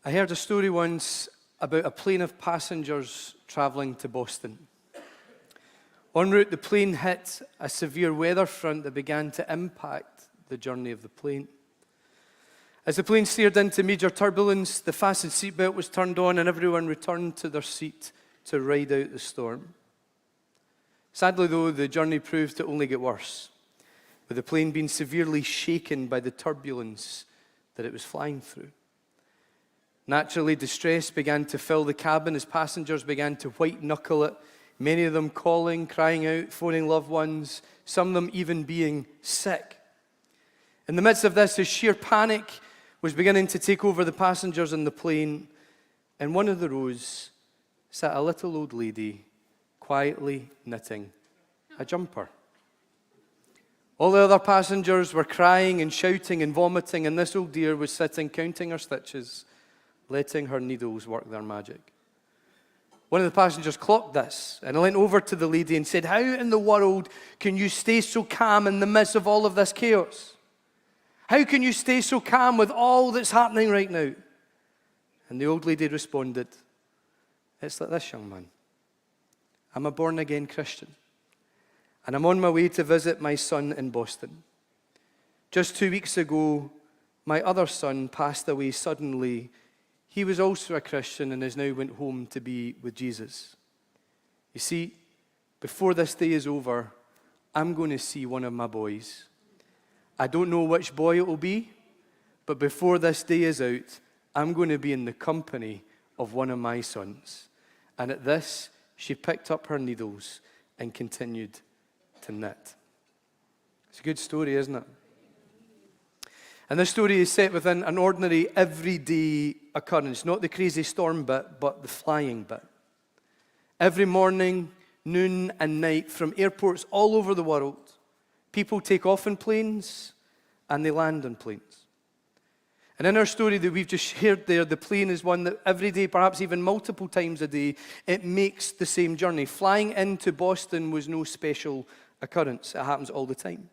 I heard a story once about a plane of passengers traveling to Boston. En route, the plane hit a severe weather front that began to impact the journey of the plane. As the plane steered into major turbulence, the fastened seatbelt was turned on and everyone returned to their seat to ride out the storm. Sadly, though, the journey proved to only get worse, with the plane being severely shaken by the turbulence that it was flying through. Naturally, distress began to fill the cabin as passengers began to white-knuckle it, many of them calling, crying out, phoning loved ones, some of them even being sick. In the midst of this, as sheer panic was beginning to take over the passengers on the plane, in one of the rows sat a little old lady quietly knitting a jumper. All the other passengers were crying and shouting and vomiting, and this old dear was sitting counting her stitches, letting her needles work their magic. One of the passengers clocked this and leant over to the lady and said, "How in the world can you stay so calm in the midst of all of this chaos? How can you stay so calm with all that's happening right now?" And the old lady responded, "It's like this, young man. I'm a born-again Christian, and I'm on my way to visit my son in Boston. Just 2 weeks ago, my other son passed away suddenly. He was also a Christian and has now went home to be with Jesus. You see, before this day is over, I'm going to see one of my boys. I don't know which boy it will be, but before this day is out, I'm going to be in the company of one of my sons." And at this, she picked up her needles and continued to knit. It's a good story, isn't it? And this story is set within an ordinary, everyday occurrence, not the crazy storm bit, but the flying bit. Every morning, noon, and night, from airports all over the world, people take off in planes and they land on planes. And in our story that we've just shared there, the plane is one that every day, perhaps even multiple times a day, it makes the same journey. Flying into Boston was no special occurrence. It happens all the time.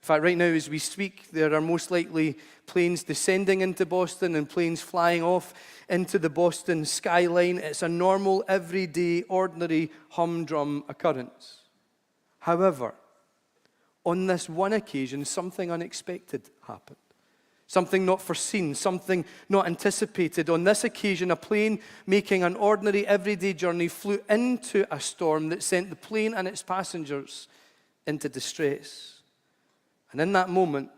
In fact, right now as we speak, there are most likely planes descending into Boston and planes flying off into the Boston skyline. It's a normal, everyday, ordinary, humdrum occurrence. However, on this one occasion, something unexpected happened. Something not foreseen, something not anticipated. On this occasion, a plane making an ordinary, everyday journey flew into a storm that sent the plane and its passengers into distress. And in that moment,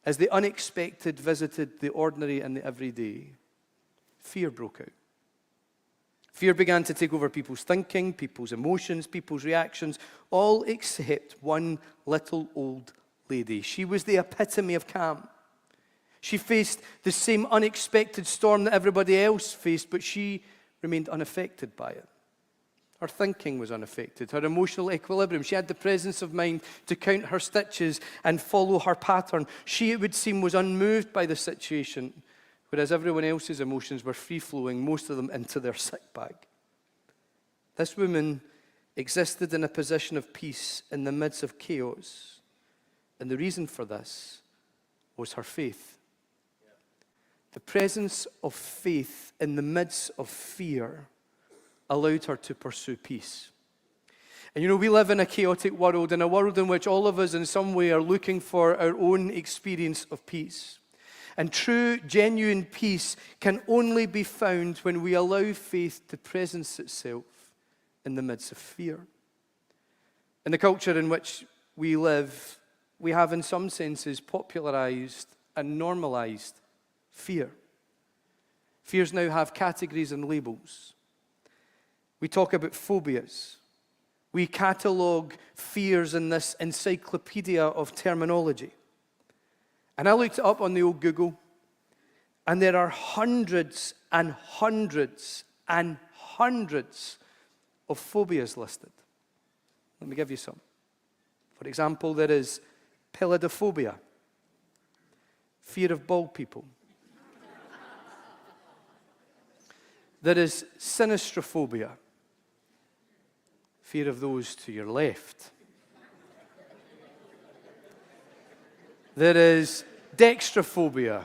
as the unexpected visited the ordinary and the everyday, fear broke out. Fear began to take over people's thinking, people's emotions, people's reactions, all except one little old lady. She was the epitome of calm. She faced the same unexpected storm that everybody else faced, but she remained unaffected by it. Her thinking was unaffected, her emotional equilibrium. She had the presence of mind to count her stitches and follow her pattern. She, it would seem, was unmoved by the situation, whereas everyone else's emotions were free-flowing, most of them into their sick bag. This woman existed in a position of peace in the midst of chaos, and the reason for this was her faith. The presence of faith in the midst of fear allowed her to pursue peace. And you know, we live in a chaotic world, in a world in which all of us in some way are looking for our own experience of peace. And true, genuine peace can only be found when we allow faith to presence itself in the midst of fear. In the culture in which we live, we have in some senses popularized and normalized fear. Fears now have categories and labels. We talk about phobias. We catalogue fears in this encyclopedia of terminology. And I looked it up on the old Google, and there are hundreds and hundreds and hundreds of phobias listed. Let me give you some. For example, there is pelidophobia, fear of bald people. There is SINISTROPHOBIA, fear of those to your left. There is DEXTROPHOBIA,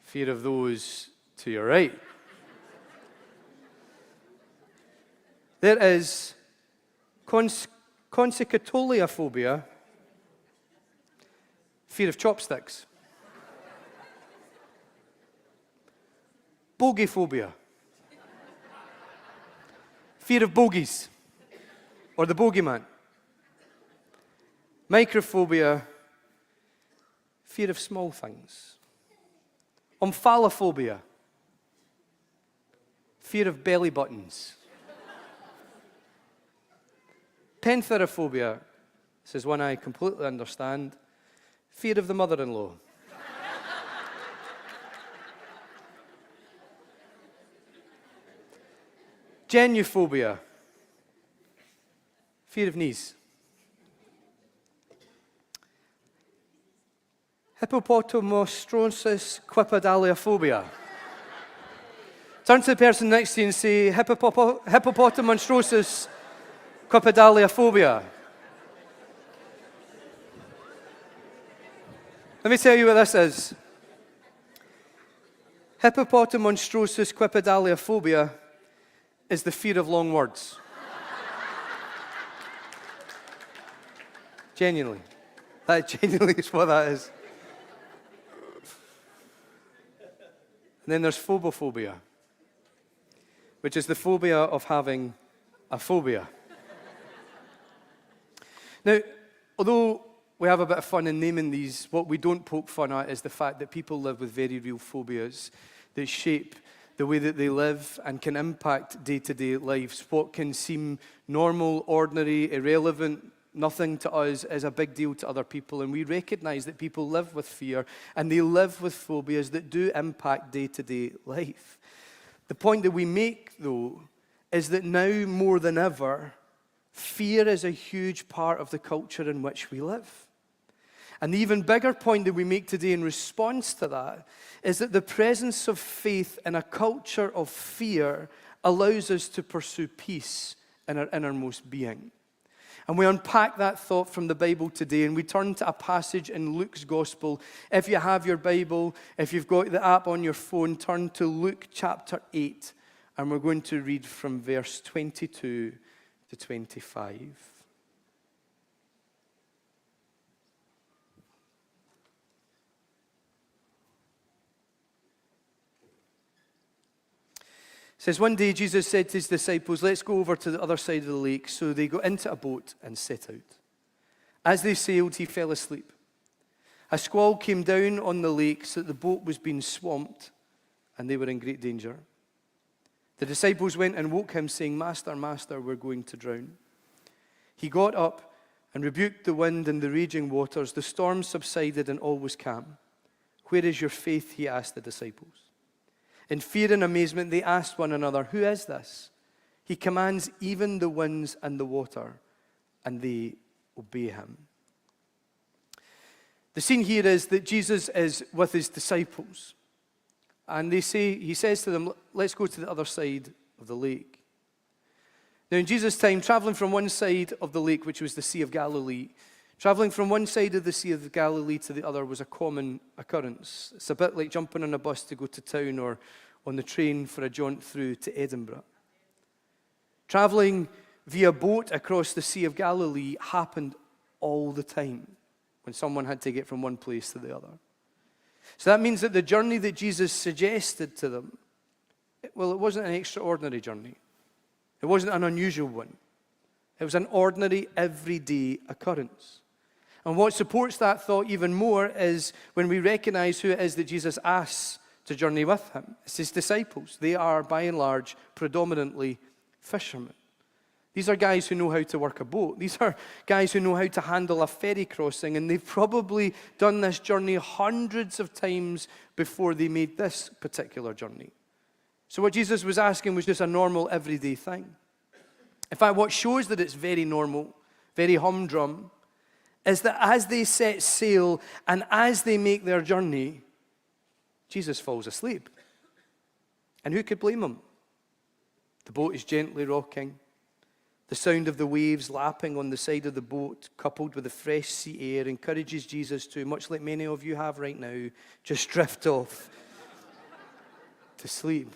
Fear of those to your right. There is phobia, fear of chopsticks. Bogeyphobia, fear of bogies or the bogeyman. Microphobia, fear of small things. Omphalophobia, fear of belly buttons. Pentherophobia, this is one I completely understand, fear of the mother-in-law. Genuphobia, fear of knees. Hippopotamonstrosis quipedaliophobia. Turn to the person next to you and say, hippopotamonstrosis quipedaliophobia. Let me tell you what this is. Hippopotamonstrosis quipedaliophobia is the fear of long words. Genuinely. That genuinely is what that is. And then there's phobophobia, which is the phobia of having a phobia. Now, although we have a bit of fun in naming these, what we don't poke fun at is the fact that people live with very real phobias that shape the way that they live and can impact day-to-day lives. What can seem normal, ordinary, irrelevant, nothing to us is a big deal to other people. And we recognize that people live with fear and they live with phobias that do impact day-to-day life. The point that we make, though, is that now more than ever, fear is a huge part of the culture in which we live. And the even bigger point that we make today in response to that is that the presence of faith in a culture of fear allows us to pursue peace in our innermost being. And we unpack that thought from the Bible today, and we turn to a passage in Luke's Gospel. If you have your Bible, if you've got the app on your phone, turn to Luke chapter 8, and we're going to read from verse 22 to 25. It says, one day Jesus said to his disciples, let's go over to the other side of the lake. So they got into a boat and set out. As they sailed, he fell asleep. A squall came down on the lake so that the boat was being swamped and they were in great danger. The disciples went and woke him saying, Master, Master, we're going to drown. He got up and rebuked the wind and the raging waters. The storm subsided and all was calm. Where is your faith? He asked the disciples. In fear and amazement, they asked one another, who is this? He commands even the winds and the water, and they obey him. The scene here is that Jesus is with his disciples. And he says to them, let's go to the other side of the lake. Now in Jesus' time, traveling from one side of the lake, which was the Sea of Galilee, traveling from one side of the Sea of Galilee to the other was a common occurrence. It's a bit like jumping on a bus to go to town or on the train for a jaunt through to Edinburgh. Traveling via boat across the Sea of Galilee happened all the time when someone had to get from one place to the other. So that means that the journey that Jesus suggested to them, well, it wasn't an extraordinary journey. It wasn't an unusual one. It was an ordinary, everyday occurrence. And what supports that thought even more is when we recognize who it is that Jesus asks to journey with him. It's his disciples. They are, by and large, predominantly fishermen. These are guys who know how to work a boat. These are guys who know how to handle a ferry crossing, and they've probably done this journey hundreds of times before they made this particular journey. So what Jesus was asking was just a normal, everyday thing. In fact, what shows that it's very normal, very humdrum, is that as they set sail and as they make their journey, Jesus falls asleep. And who could blame him? The boat is gently rocking. The sound of the waves lapping on the side of the boat, coupled with the fresh sea air, encourages Jesus to, much like many of you have right now, just drift off to sleep.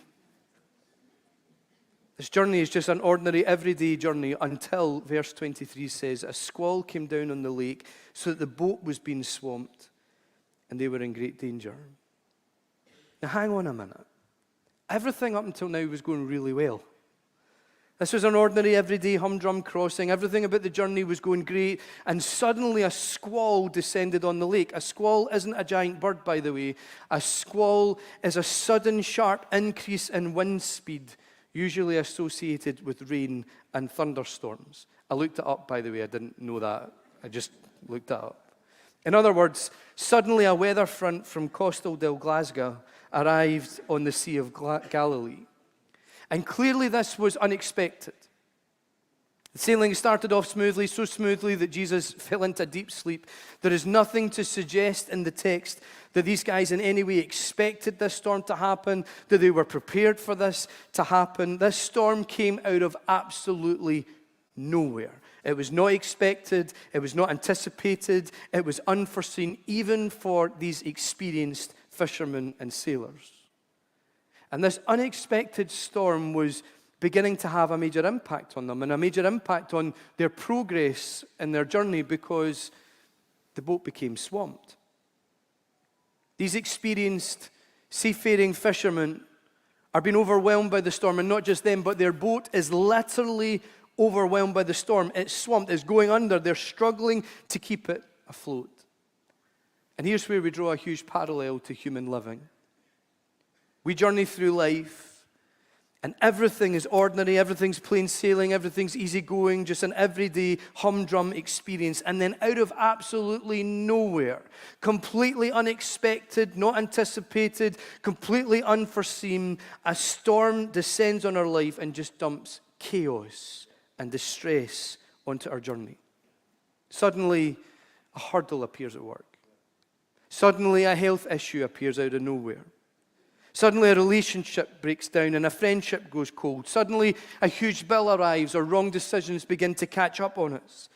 This journey is just an ordinary, everyday journey until, verse 23 says, a squall came down on the lake so that the boat was being swamped and they were in great danger. Now hang on a minute. Everything up until now was going really well. This was an ordinary, everyday, humdrum crossing. Everything about the journey was going great. And suddenly a squall descended on the lake. A squall isn't a giant bird, by the way. A squall is a sudden, sharp increase in wind speed, usually associated with rain and thunderstorms. I looked it up, by the way. I didn't know that. I just looked it up. In other words, suddenly a weather front from coastal Glasgow arrived on the Sea of Galilee. And clearly this was unexpected. The sailing started off smoothly, so smoothly that Jesus fell into deep sleep. There is nothing to suggest in the text that these guys in any way expected this storm to happen, that they were prepared for this to happen. This storm came out of absolutely nowhere. It was not expected, it was not anticipated, it was unforeseen, even for these experienced fishermen and sailors. And this unexpected storm was beginning to have a major impact on them and a major impact on their progress in their journey because the boat became swamped. These experienced seafaring fishermen are being overwhelmed by the storm, and not just them, but their boat is literally overwhelmed by the storm. It's swamped, it's going under. They're struggling to keep it afloat. And here's where we draw a huge parallel to human living. We journey through life, and everything is ordinary, everything's plain sailing, everything's easygoing, just an everyday humdrum experience. And then out of absolutely nowhere, completely unexpected, not anticipated, completely unforeseen, a storm descends on our life and just dumps chaos and distress onto our journey. Suddenly, a hurdle appears at work. Suddenly, a health issue appears out of nowhere. Suddenly a relationship breaks down and a friendship goes cold. Suddenly a huge bill arrives or wrong decisions begin to catch up on us.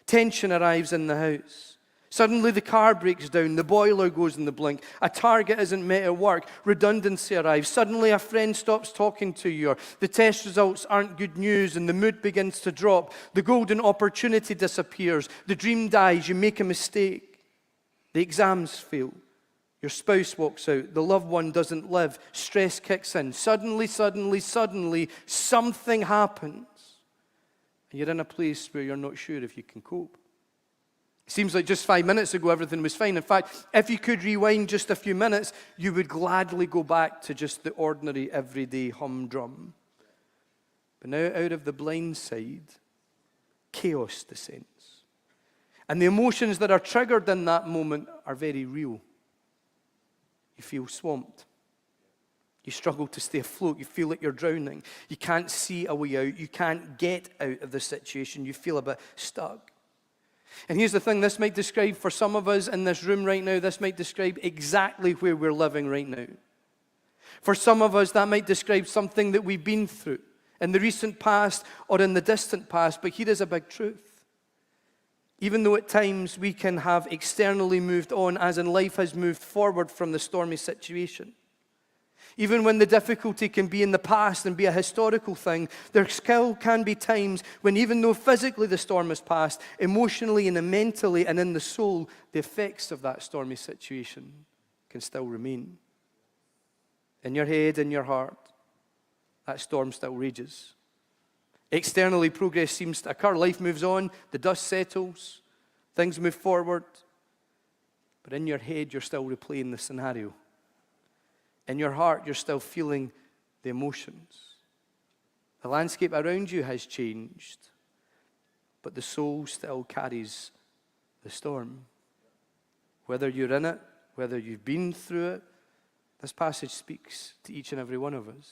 Tension arrives in the house. Suddenly the car breaks down, the boiler goes in the blink, a target isn't met at work, redundancy arrives. Suddenly a friend stops talking to you, or the test results aren't good news and the mood begins to drop. The golden opportunity disappears, the dream dies, you make a mistake. The exams fail. Your spouse walks out. The loved one doesn't live. Stress kicks in. Suddenly, something happens. And you're in a place where you're not sure if you can cope. It seems like just 5 minutes ago, everything was fine. In fact, if you could rewind just a few minutes, you would gladly go back to just the ordinary, everyday humdrum. But now, out of the blind side, chaos descends. And the emotions that are triggered in that moment are very real. You feel swamped. You struggle to stay afloat. You feel like you're drowning. You can't see a way out. You can't get out of the situation. You feel a bit stuck. And here's the thing, this might describe, for some of us in this room right now, this might describe exactly where we're living right now. For some of us, that might describe something that we've been through in the recent past or in the distant past. But here is a big truth. Even though at times we can have externally moved on, as in life has moved forward from the stormy situation. Even when the difficulty can be in the past and be a historical thing, there still can be times when, even though physically the storm has passed, emotionally and mentally and in the soul, the effects of that stormy situation can still remain. In your head, in your heart, that storm still rages. Externally, progress seems to occur. Life moves on. The dust settles. Things move forward. But in your head, you're still replaying the scenario. In your heart, you're still feeling the emotions. The landscape around you has changed, but the soul still carries the storm. Whether you're in it, whether you've been through it, this passage speaks to each and every one of us.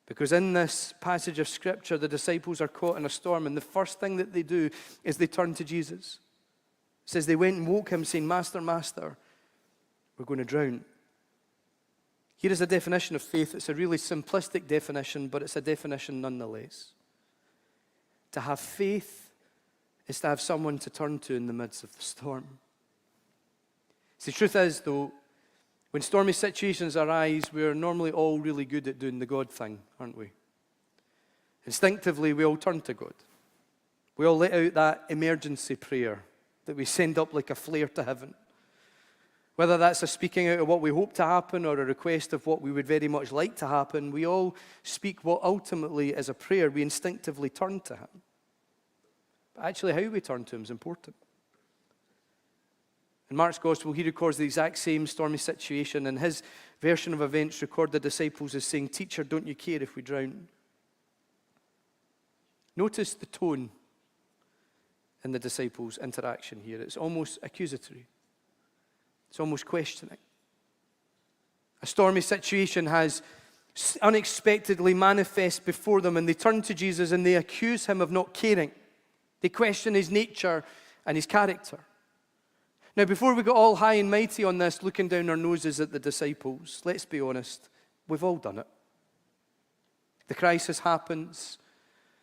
Because in this passage of Scripture, the disciples are caught in a storm, and the first thing that they do is they turn to Jesus. It says they went and woke him, saying, Master, Master, we're going to drown. Here is a definition of faith. It's a really simplistic definition, but it's a definition nonetheless. To have faith is to have someone to turn to in the midst of the storm. See, the truth is, though, When stormy situations arise, we're normally all really good at doing the God thing, aren't we? Instinctively, we all turn to God. We all let out that emergency prayer that we send up like a flare to heaven. Whether that's a speaking out of what we hope to happen or a request of what we would very much like to happen, we all speak what ultimately is a prayer. We instinctively turn to Him. But actually, how we turn to Him is important. In Mark's Gospel, he records the exact same stormy situation, and his version of events record the disciples as saying, "Teacher, don't you care if we drown?" Notice the tone in the disciples' interaction here. It's almost accusatory. It's almost questioning. A stormy situation has unexpectedly manifest before them, and they turn to Jesus and they accuse Him of not caring. They question His nature and His character. Now, before we get all high and mighty on this, looking down our noses at the disciples, let's be honest, we've all done it. The crisis happens,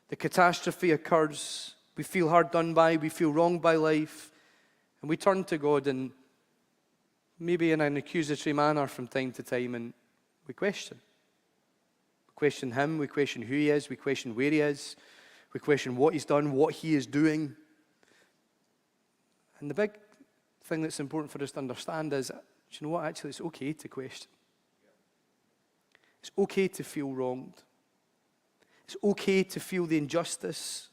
the catastrophe occurs, we feel hard done by, we feel wronged by life, and we turn to God and maybe in an accusatory manner from time to time, and we question. We question Him, we question who He is, we question where He is, we question what He's done, what He is doing. And the big thing that's important for us to understand is, do you know what, actually it's okay to question. It's okay to feel wronged. It's okay to feel the injustice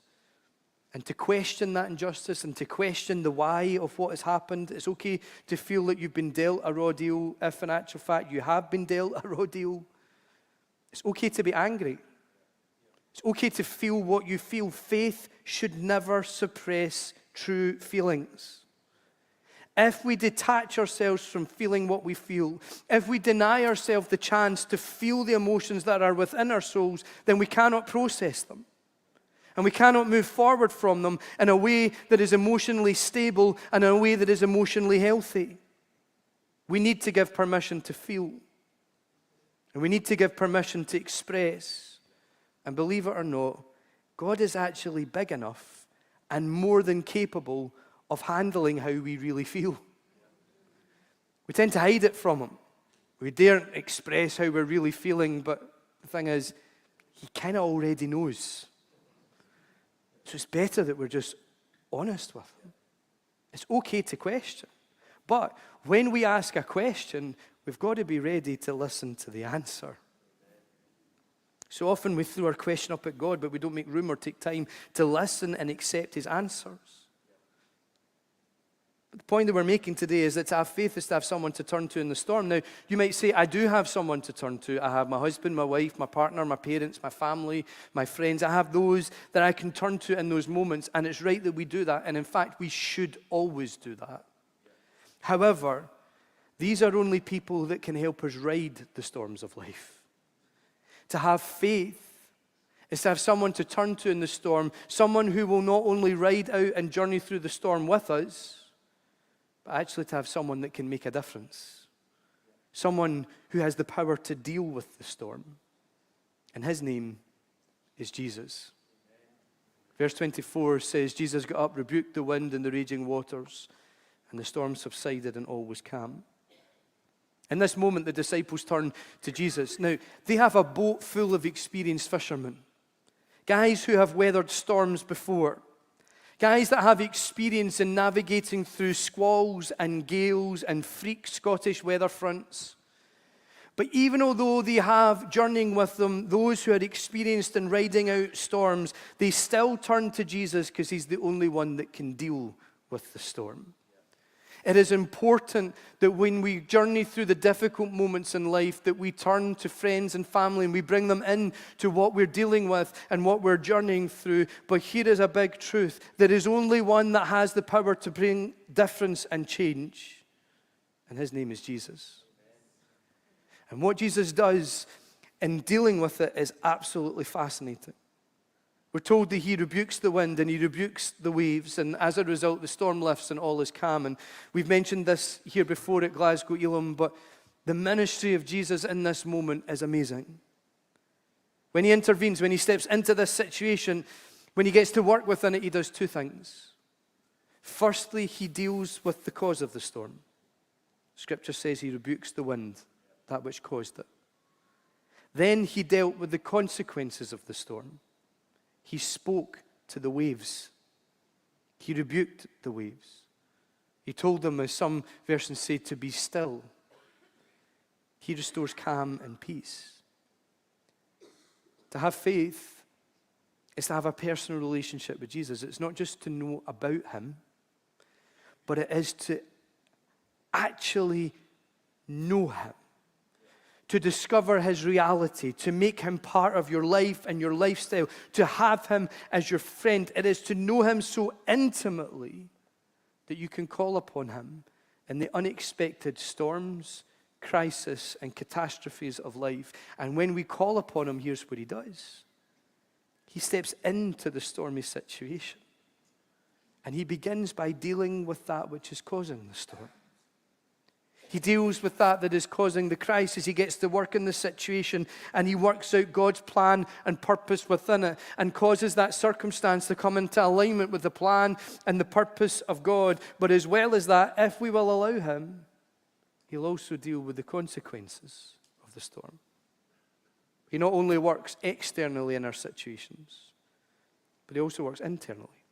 and to question that injustice and to question the why of what has happened. It's okay to feel that you've been dealt a raw deal if in actual fact you have been dealt a raw deal. It's okay to be angry. It's okay to feel what you feel. Faith should never suppress true feelings. If we detach ourselves from feeling what we feel, if we deny ourselves the chance to feel the emotions that are within our souls, then we cannot process them. And we cannot move forward from them in a way that is emotionally stable and in a way that is emotionally healthy. We need to give permission to feel. And we need to give permission to express. And believe it or not, God is actually big enough and more than capable of handling how we really feel. We tend to hide it from Him. We daren't express how we're really feeling, but the thing is, He kind of already knows. So it's better that we're just honest with Him. It's okay to question. But when we ask a question, we've got to be ready to listen to the answer. So often we throw our question up at God, but we don't make room or take time to listen and accept His answers. The point that we're making today is that to have faith is to have someone to turn to in the storm. Now, you might say, I do have someone to turn to. I have my husband, my wife, my partner, my parents, my family, my friends. I have those that I can turn to in those moments, and it's right that we do that. And in fact, we should always do that. However, these are only people that can help us ride the storms of life. To have faith is to have someone to turn to in the storm, someone who will not only ride out and journey through the storm with us, but actually to have someone that can make a difference. Someone who has the power to deal with the storm. And His name is Jesus. Verse 24 says, Jesus got up, rebuked the wind and the raging waters, and the storm subsided and all was calm. In this moment, the disciples turn to Jesus. Now, they have a boat full of experienced fishermen. Guys who have weathered storms before. Guys that have experience in navigating through squalls and gales and freak Scottish weather fronts. But even although they have journeying with them those who are experienced in riding out storms, they still turn to Jesus because He's the only one that can deal with the storm. It is important that when we journey through the difficult moments in life, that we turn to friends and family and we bring them in to what we're dealing with and what we're journeying through. But here is a big truth. There is only one that has the power to bring difference and change. And His name is Jesus. And what Jesus does in dealing with it is absolutely fascinating. We're told that He rebukes the wind and He rebukes the waves, and as a result, the storm lifts and all is calm. And we've mentioned this here before at Glasgow Elam, but the ministry of Jesus in this moment is amazing. When He intervenes, when He steps into this situation, when He gets to work within it, He does two things. Firstly, He deals with the cause of the storm. Scripture says he rebukes the wind, that which caused it. Then he dealt with the consequences of the storm. He spoke to the waves. He rebuked the waves. He told them, as some versions say, to be still. He restores calm and peace. To have faith is to have a personal relationship with Jesus. It's not just to know about him, but it is to actually know him, to discover his reality, to make him part of your life and your lifestyle, to have him as your friend. It is to know him so intimately that you can call upon him in the unexpected storms, crisis, and catastrophes of life. And when we call upon him, here's what he does. He steps into the stormy situation. And he begins by dealing with that which is causing the storm. He deals with that is causing the crisis. He gets to work in the situation, and he works out God's plan and purpose within it, and causes that circumstance to come into alignment with the plan and the purpose of God. But as well as that, if we will allow him, he'll also deal with the consequences of the storm. He not only works externally in our situations, but he also works internally,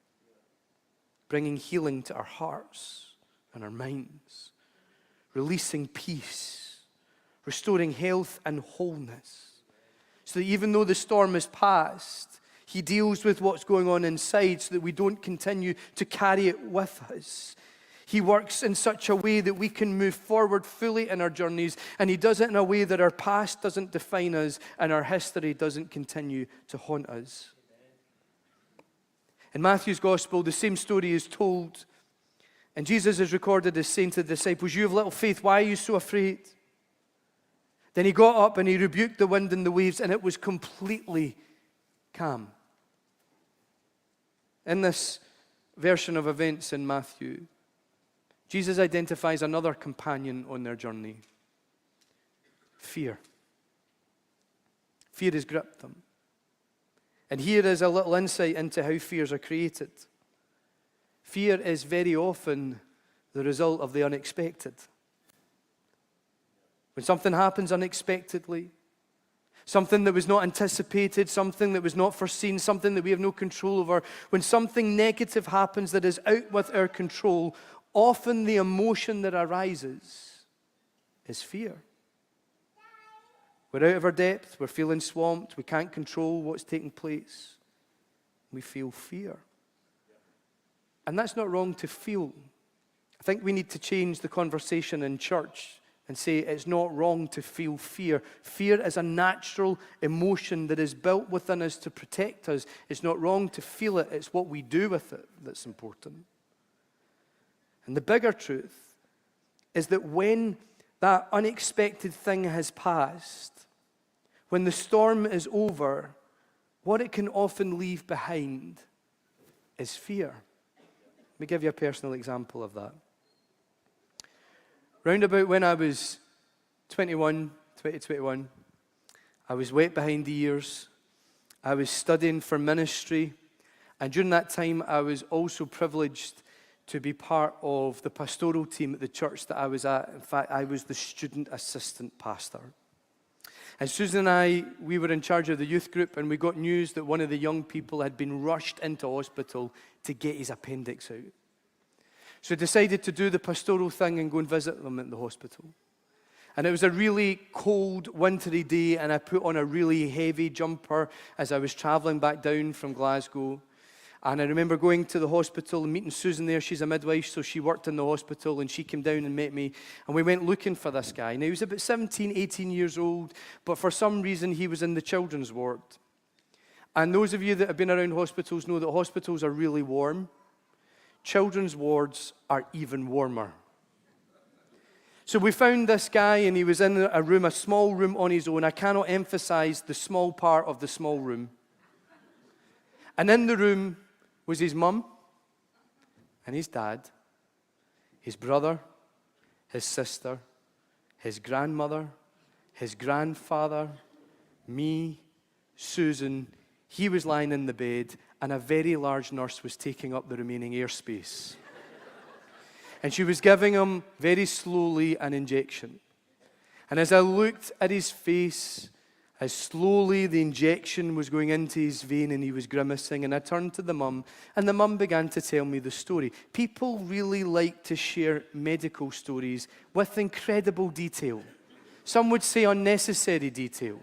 bringing healing to our hearts and our minds, releasing peace, restoring health and wholeness, so that even though the storm is past, he deals with what's going on inside so that we don't continue to carry it with us. He works in such a way that we can move forward fully in our journeys, and he does it in a way that our past doesn't define us and our history doesn't continue to haunt us. In Matthew's gospel, the same story is told, and Jesus is recorded as saying to the disciples, "You have little faith, why are you so afraid?" Then he got up and he rebuked the wind and the waves, and it was completely calm. In this version of events in Matthew, Jesus identifies another companion on their journey: fear. Fear has gripped them. And here is a little insight into how fears are created. Fear is very often the result of the unexpected. When something happens unexpectedly, something that was not anticipated, something that was not foreseen, something that we have no control over, when something negative happens that is out with our control, often the emotion that arises is fear. We're out of our depth, we're feeling swamped, we can't control what's taking place. We feel fear. And that's not wrong to feel. I think we need to change the conversation in church and say it's not wrong to feel fear. Fear is a natural emotion that is built within us to protect us. It's not wrong to feel it, it's what we do with it that's important. And the bigger truth is that when that unexpected thing has passed, when the storm is over, what it can often leave behind is fear. Let me give you a personal example of that. Round about when I was 20 to 21, I was wet behind the ears. I was studying for ministry. And during that time, I was also privileged to be part of the pastoral team at the church that I was at. In fact, I was the student assistant pastor. And Susan and I, we were in charge of the youth group, and we got news that one of the young people had been rushed into hospital to get his appendix out. So I decided to do the pastoral thing and go and visit them at the hospital. And it was a really cold, wintry day, and I put on a really heavy jumper as I was traveling back down from Glasgow. And I remember going to the hospital and meeting Susan there. She's a midwife, so she worked in the hospital, and she came down and met me. And we went looking for this guy. Now, he was about 17, 18 years old, but for some reason, he was in the children's ward. And those of you that have been around hospitals know that hospitals are really warm. Children's wards are even warmer. So we found this guy, and he was in a room, a small room on his own. I cannot emphasize the small part of the small room. And in the room was his mum and his dad, his brother, his sister, his grandmother, his grandfather, me, Susan. He was lying in the bed, and a very large nurse was taking up the remaining airspace. And she was giving him, very slowly, an injection. And as I looked at his face, as slowly the injection was going into his vein and he was grimacing, and I turned to the mum, and the mum began to tell me the story. People really like to share medical stories with incredible detail. Some would say unnecessary detail.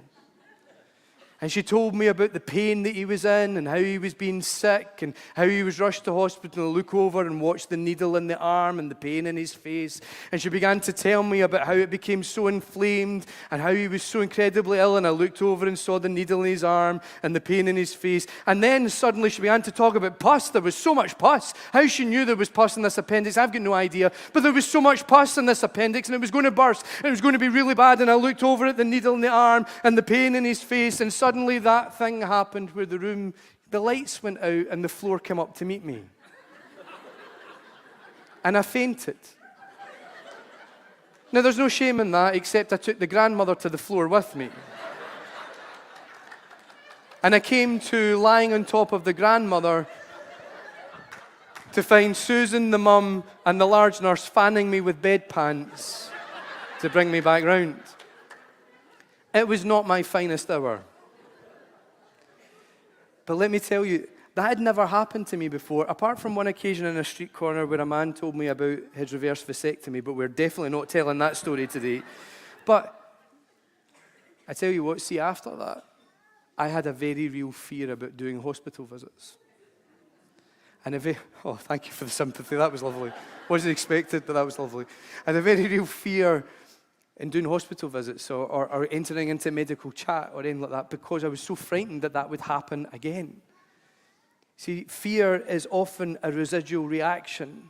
And she told me about the pain that he was in and how he was being sick and how he was rushed to hospital and look over and watch the needle in the arm and the pain in his face. And she began to tell me about how it became so inflamed and how he was so incredibly ill. And I looked over and saw the needle in his arm and the pain in his face. And then suddenly she began to talk about pus. There was so much pus. How she knew there was pus in this appendix, I've got no idea. But there was so much pus in this appendix and it was going to burst. And it was going to be really bad. And I looked over at the needle in the arm and the pain in his face, and suddenly that thing happened where the lights went out and the floor came up to meet me. And I fainted. Now, there's no shame in that, except I took the grandmother to the floor with me. And I came to lying on top of the grandmother to find Susan, the mum, and the large nurse fanning me with bedpans to bring me back round. It was not my finest hour. But let me tell you, that had never happened to me before, apart from one occasion in a street corner where a man told me about his reverse vasectomy, but we're definitely not telling that story today. But I tell you what, see, after that, I had a very real fear about doing hospital visits. And oh, thank you for the sympathy, that was lovely. Wasn't expected, but that was lovely. I had a very real fear in doing hospital visits or entering into medical chat or anything like that, because I was so frightened that that would happen again. See, fear is often a residual reaction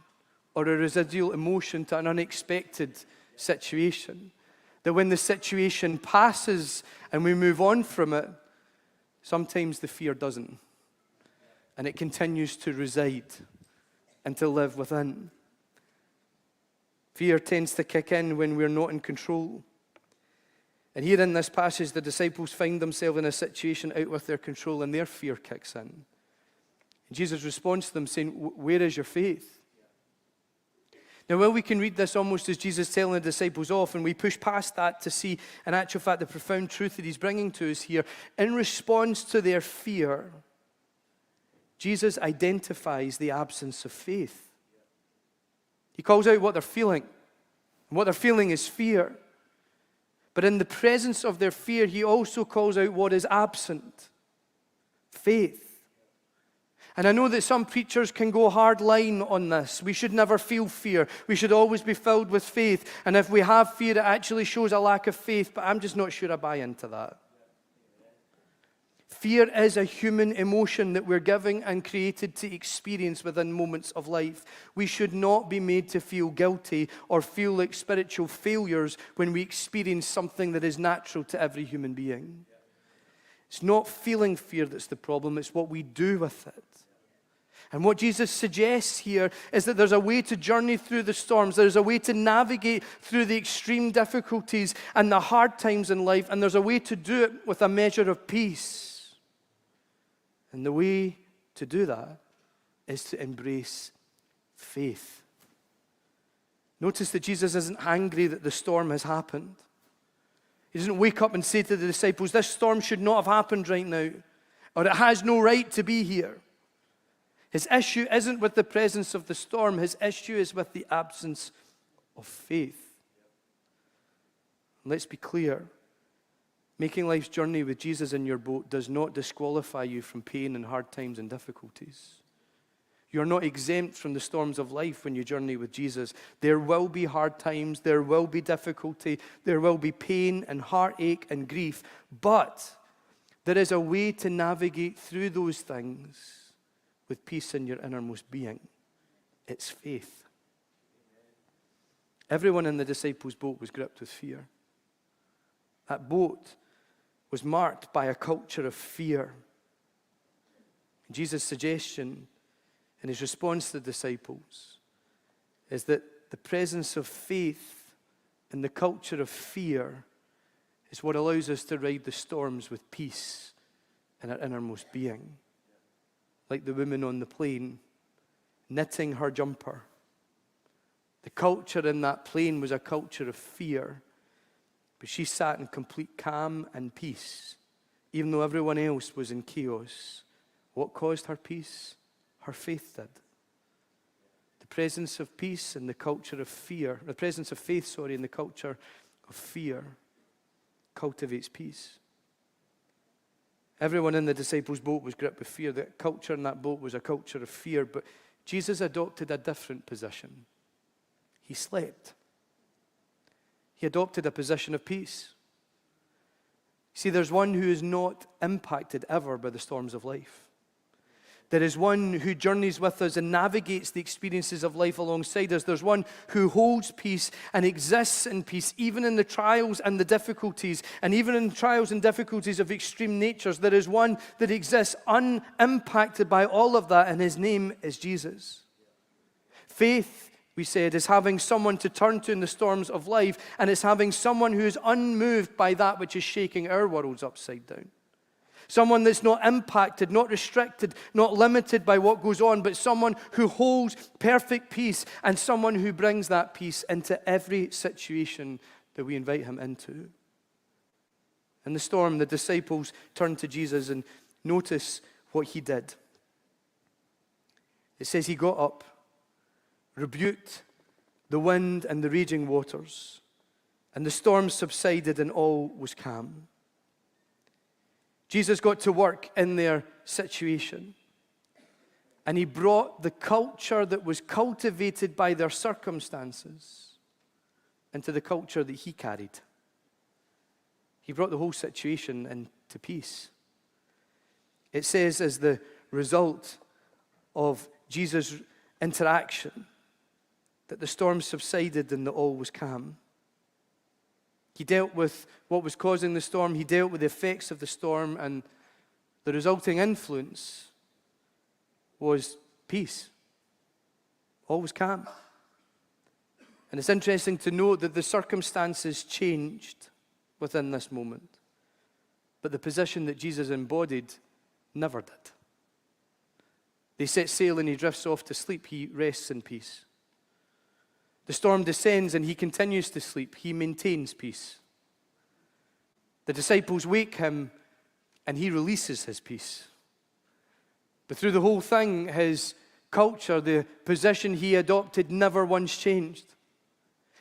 or a residual emotion to an unexpected situation. That when the situation passes and we move on from it, sometimes the fear doesn't. And it continues to reside and to live within. Fear tends to kick in when we're not in control. And here in this passage, the disciples find themselves in a situation out with their control, and their fear kicks in. And Jesus responds to them saying, "Where is your faith?" Now, while we can read this almost as Jesus telling the disciples off, and we push past that to see, in actual fact, the profound truth that he's bringing to us here, in response to their fear, Jesus identifies the absence of faith. He calls out what they're feeling. And what they're feeling is fear. But in the presence of their fear, he also calls out what is absent. Faith. And I know that some preachers can go hard line on this. We should never feel fear. We should always be filled with faith. And if we have fear, it actually shows a lack of faith. But I'm just not sure I buy into that. Fear is a human emotion that we're given and created to experience within moments of life. We should not be made to feel guilty or feel like spiritual failures when we experience something that is natural to every human being. It's not feeling fear that's the problem, it's what we do with it. And what Jesus suggests here is that there's a way to journey through the storms. There's a way to navigate through the extreme difficulties and the hard times in life. And there's a way to do it with a measure of peace. And the way to do that is to embrace faith. Notice that Jesus isn't angry that the storm has happened. He doesn't wake up and say to the disciples, "This storm should not have happened right now," or "It has no right to be here." His issue isn't with the presence of the storm. His issue is with the absence of faith. Let's be clear. Making life's journey with Jesus in your boat does not disqualify you from pain and hard times and difficulties. You're not exempt from the storms of life when you journey with Jesus. There will be hard times, there will be difficulty, there will be pain and heartache and grief, but there is a way to navigate through those things with peace in your innermost being. It's faith. Everyone in the disciples' boat was gripped with fear. That boat was marked by a culture of fear. Jesus' suggestion in his response to the disciples is that the presence of faith and the culture of fear is what allows us to ride the storms with peace in our innermost being. Like the woman on the plane, knitting her jumper, The culture in that plane was a culture of fear, but she sat in complete calm and peace, even though everyone else was in chaos. What caused her peace? Her faith did. The presence of peace in the culture of fear, the presence of faith, in the culture of fear cultivates peace. Everyone in the disciples' boat was gripped with fear. The culture in that boat was a culture of fear, but Jesus adopted a different position. He slept. He adopted a position of peace. See, there's one who is not impacted ever by the storms of life. There is one who journeys with us and navigates the experiences of life alongside us. There's one who holds peace and exists in peace, even in the trials and the difficulties, and even in trials and difficulties of extreme natures. There is one that exists unimpacted by all of that, and his name is Jesus. Faith, we said, is having someone to turn to in the storms of life, and it's having someone who is unmoved by that which is shaking our worlds upside down. Someone that's not impacted, not restricted, not limited by what goes on, but someone who holds perfect peace, and someone who brings that peace into every situation that we invite him into. In the storm, the disciples turned to Jesus, and notice what he did. It says he got up, rebuked the wind and the raging waters, and the storm subsided and all was calm. Jesus got to work in their situation, and he brought the culture that was cultivated by their circumstances into the culture that he carried. He brought the whole situation into peace. It says, as the result of Jesus' interaction, that the storm subsided and that all was calm. He dealt with what was causing the storm. He dealt with the effects of the storm, and the resulting influence was peace. All was calm. And it's interesting to note that the circumstances changed within this moment, but the position that Jesus embodied never did. They set sail and he drifts off to sleep. He rests in peace. The storm descends and he continues to sleep. He maintains peace. The disciples wake him and he releases his peace. But through the whole thing, his culture, the position he adopted, never once changed.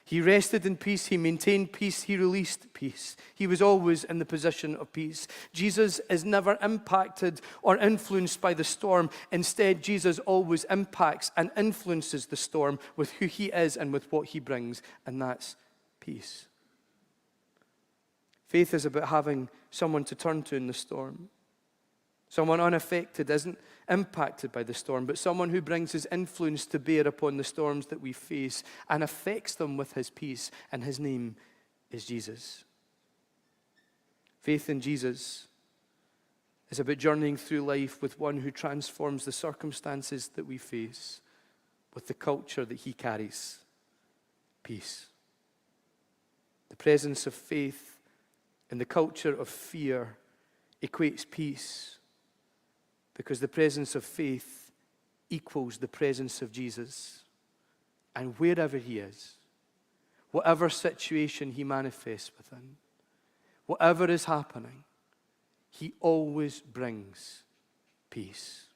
He rested in peace, he maintained peace, he released peace. He was always in the position of peace. Jesus is never impacted or influenced by the storm. Instead, Jesus always impacts and influences the storm with who he is and with what he brings, and that's peace. Faith is about having someone to turn to in the storm. Someone unaffected, isn't impacted by the storm, but someone who brings his influence to bear upon the storms that we face and affects them with his peace, and his name is Jesus. Faith in Jesus is about journeying through life with one who transforms the circumstances that we face with the culture that he carries, peace. The presence of faith in the culture of fear equates peace, because the presence of faith equals the presence of Jesus. And wherever he is, whatever situation he manifests within, whatever is happening, he always brings peace.